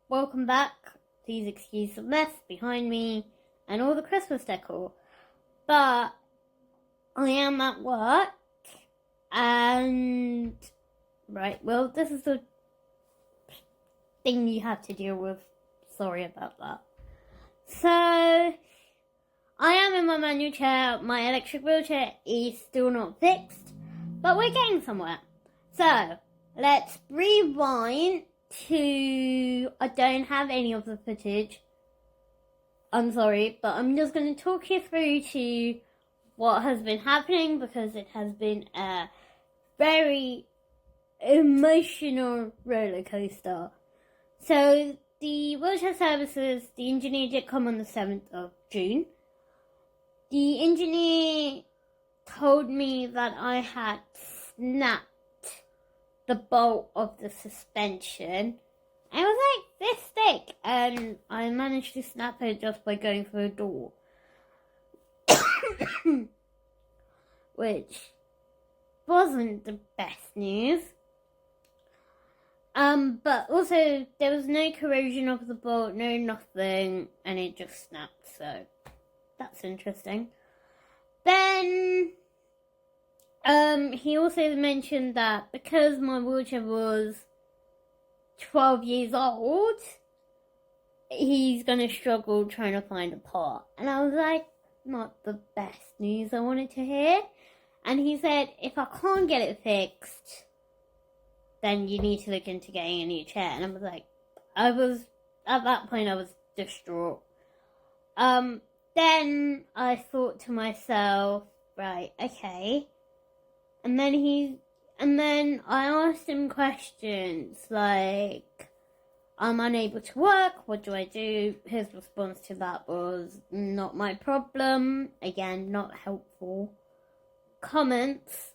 welcome back. Please excuse the mess behind me and all the Christmas decor. But I am at work and this is the thing you have to deal with. Sorry about that. So I am in my manual chair. My electric wheelchair is still not fixed, but we're getting somewhere. So let's rewind to, I don't have any of the footage. I'm sorry, but I'm just going to talk you through to what has been happening because it has been a very emotional roller coaster. So the wheelchair services, the engineer did come on the 7th of June. The engineer told me that I had snapped the bolt of the suspension. And it was like this thick, and I managed to snap it just by going through a door. Which wasn't the best news. But also there was no corrosion of the bolt, no nothing, and it just snapped, so that's interesting. Then he also mentioned that because my wheelchair was 12 years old, he's going to struggle trying to find a part. And I was like, not the best news I wanted to hear. And he said, if I can't get it fixed, then you need to look into getting a new chair. And I was like, at that point I was distraught. Then I thought to myself, right, okay. And then I asked him questions like, I'm unable to work, what do I do? His response to that was, not my problem. Again, not helpful comments,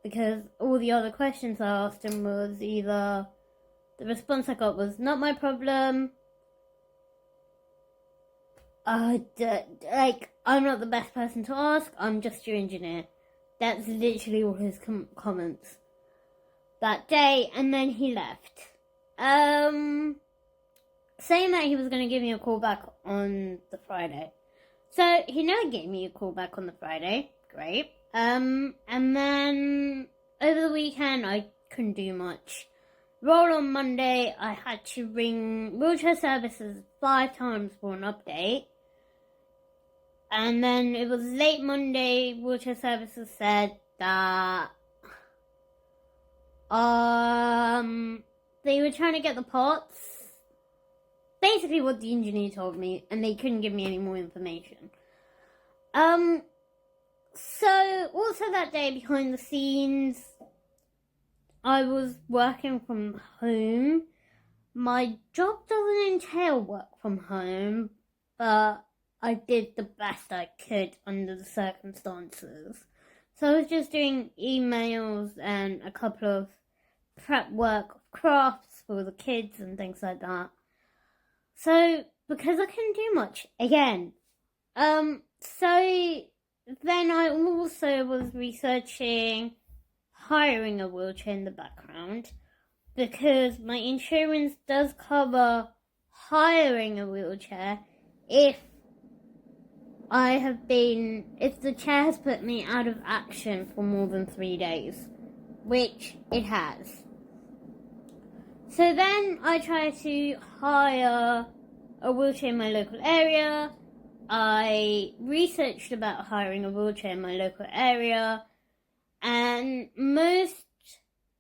because all the other questions I asked him was either, the response I got was, not my problem, I'm not the best person to ask, I'm just your engineer. That's literally all his comments that day, and then he left. Saying that he was going to give me a call back on the Friday. So he never gave me a call back on the Friday. Great. And then over the weekend I couldn't do much. Roll on Monday, I had to ring wheelchair services 5 times for an update. And then it was late Monday, wheelchair services said that they were trying to get the parts. Basically what the engineer told me, and they couldn't give me any more information. So also that day behind the scenes, I was working from home. My job doesn't entail work from home, but I did the best I could under the circumstances. So I was just doing emails and a couple of prep work crafts for the kids and things like that. So, because I couldn't do much, again. So then I also was researching hiring a wheelchair in the background, because my insurance does cover hiring a wheelchair if the chair has put me out of action for more than 3 days, which it has. So then I tried to hire a wheelchair in my local area. I researched about hiring a wheelchair in my local area, and most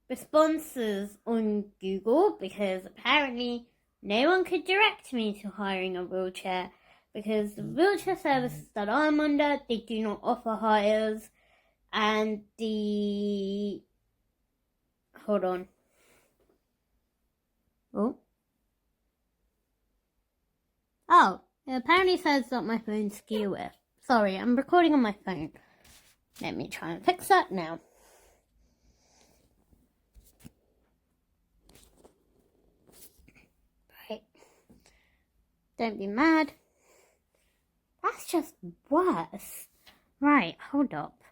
responses on Google, because apparently no one could direct me to hiring a wheelchair, because the wheelchair services that I'm under, they do not offer hires, and hold on. Oh, it apparently says that my phone's skew. Sorry, I'm recording on my phone. Let me try and fix that now. Right. Don't be mad. That's just worse. Right, hold up.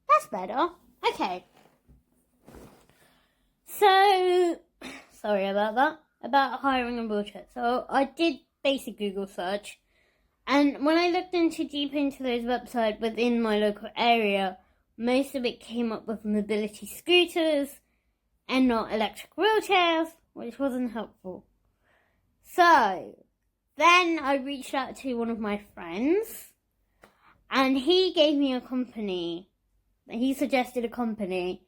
That's better. Okay. So, sorry about that, about hiring a wheelchair. So I did basic Google search, and when I looked deeper into those websites within my local area, most of it came up with mobility scooters and not electric wheelchairs, which wasn't helpful. So then I reached out to one of my friends, and he gave me a company. He suggested a company,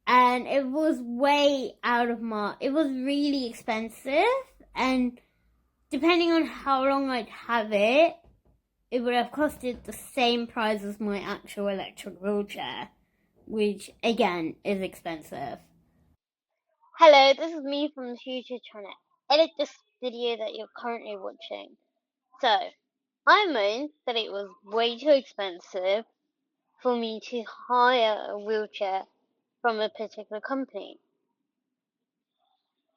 and it was way out of it was really expensive, and depending on how long I'd have it, it would have costed the same price as my actual electric wheelchair, which again is expensive. Hello, this is me from the future trying to edit this video that you're currently watching. So, I meant that it was way too expensive for me to hire a wheelchair from a particular company.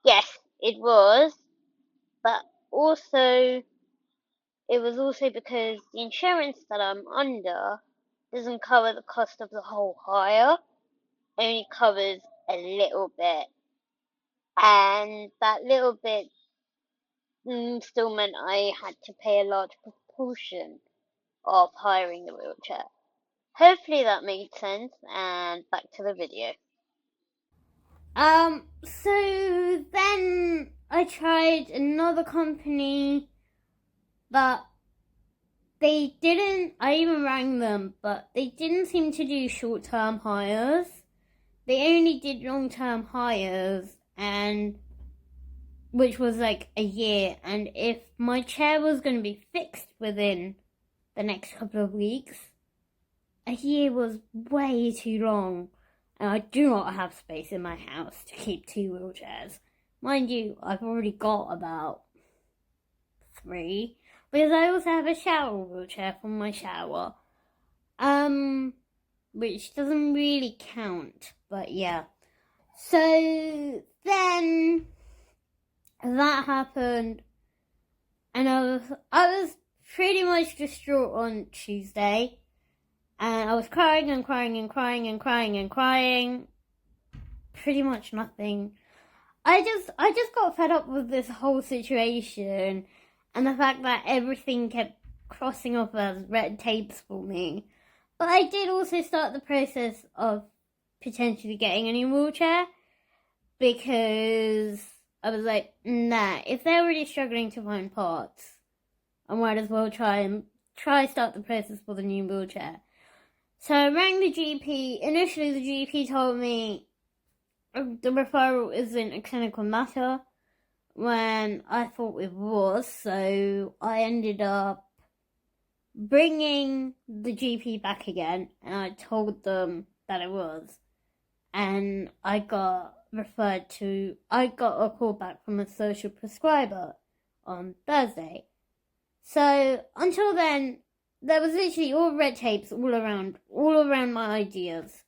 Yes, it was, but also it was also because the insurance that I'm under doesn't cover the cost of the whole hire, only covers a little bit. And that little bit still meant I had to pay a large proportion of hiring the wheelchair. Hopefully that made sense, and back to the video. So then I tried another company, but I even rang them, but they didn't seem to do short-term hires. They only did long-term hires, and which was like a year, and if my chair was going to be fixed within the next couple of weeks, a year was way too long, and I do not have space in my house to keep 2 wheelchairs. Mind you, I've already got about 3, because I also have a shower wheelchair from my shower, which doesn't really count, but yeah. So then that happened, and I was pretty much distraught on Tuesday, and I was crying and crying and crying and crying and crying. Pretty much nothing. I just got fed up with this whole situation, and the fact that everything kept crossing off as red tapes for me. But I did also start the process of potentially getting a new wheelchair, because I was like, nah, if they're already struggling to find parts, I might as well try start the process for the new wheelchair. So I rang the GP. Initially, the GP told me the referral isn't a clinical matter, when I thought it was. So I ended up bringing the GP back again, and I told them that it was. And I got a call back from a social prescriber on Thursday. So until then, there was literally all red tapes all around my ideas.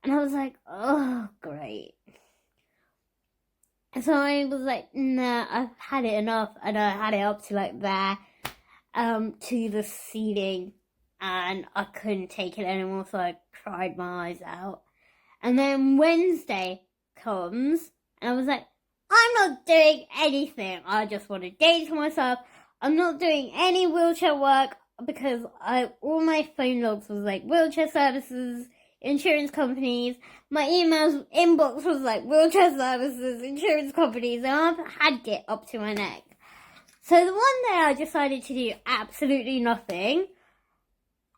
And I was like, oh, great. And so I was like, nah, I've had it enough. And I had it up to like there, to the ceiling. And I couldn't take it anymore, so I cried my eyes out. And then Wednesday comes, and I was like, I'm not doing anything. I just want a day to myself. I'm not doing any wheelchair work, because all my phone logs was like wheelchair services, insurance companies. My emails inbox was like wheelchair services, insurance companies, and I've had it up to my neck. So the one day I decided to do absolutely nothing.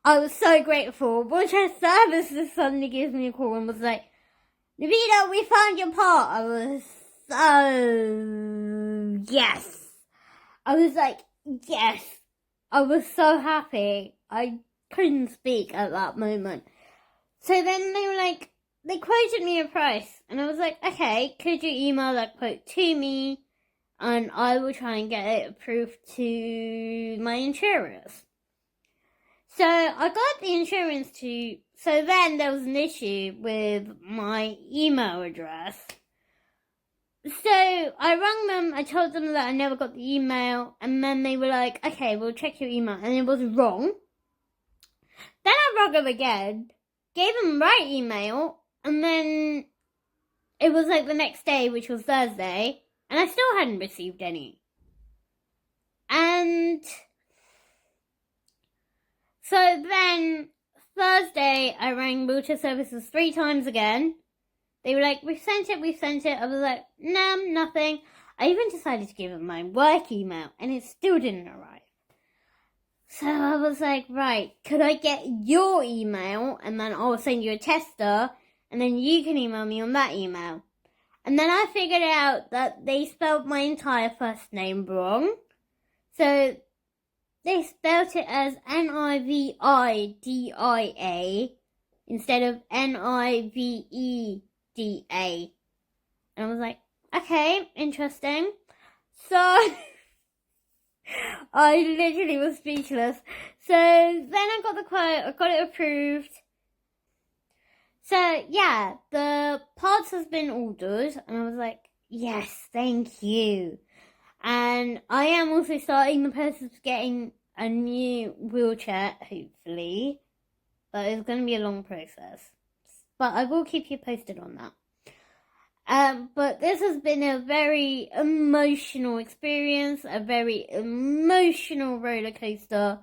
I was so grateful. Wheelchair services suddenly gives me a call and was like, Navita, we found your part. I was so, yes. I was like, yes. I was so happy. I couldn't speak at that moment. So then they were like, they quoted me a price. And I was like, okay, could you email that quote to me? And I will try and get it approved to my insurers. So I got the insurance so then there was an issue with my email address. So I rang them, I told them that I never got the email, and then they were like, okay, we'll check your email, and it was wrong. Then I rang them again, gave them the right email, and then it was like the next day, which was Thursday, and I still hadn't received any. And so then Thursday, I rang wheelchair services 3 times again. They were like, we've sent it. I was like, no, nothing. I even decided to give them my work email, and it still didn't arrive. So I was like, right, could I get your email, and then I'll send you a tester, and then you can email me on that email. And then I figured out that they spelled my entire first name wrong. So they spelled it as Nivida instead of Niveda. And I was like, okay, interesting. So I literally was speechless. So then I got the quote, I got it approved. So yeah, the parts has been ordered, and I was like, yes, thank you. And I am also starting the process of getting a new wheelchair, hopefully. But it's going to be a long process. But I will keep you posted on that. But this has been a very emotional experience, a very emotional roller coaster.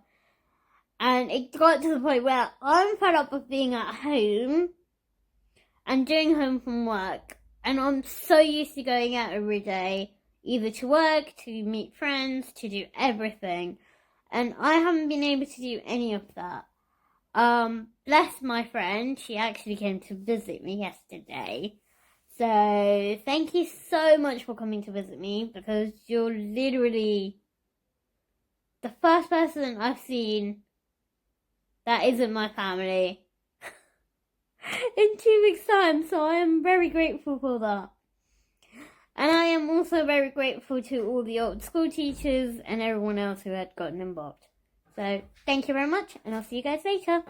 And it got to the point where I'm fed up with being at home and doing home from work. And I'm so used to going out every day, either to work, to meet friends, to do everything. And I haven't been able to do any of that. Bless my friend, she actually came to visit me yesterday. So thank you so much for coming to visit me, because you're literally the first person I've seen that isn't my family in 2 weeks' time. So I am very grateful for that. And I am also very grateful to all the old school teachers and everyone else who had gotten involved. So thank you very much, and I'll see you guys later.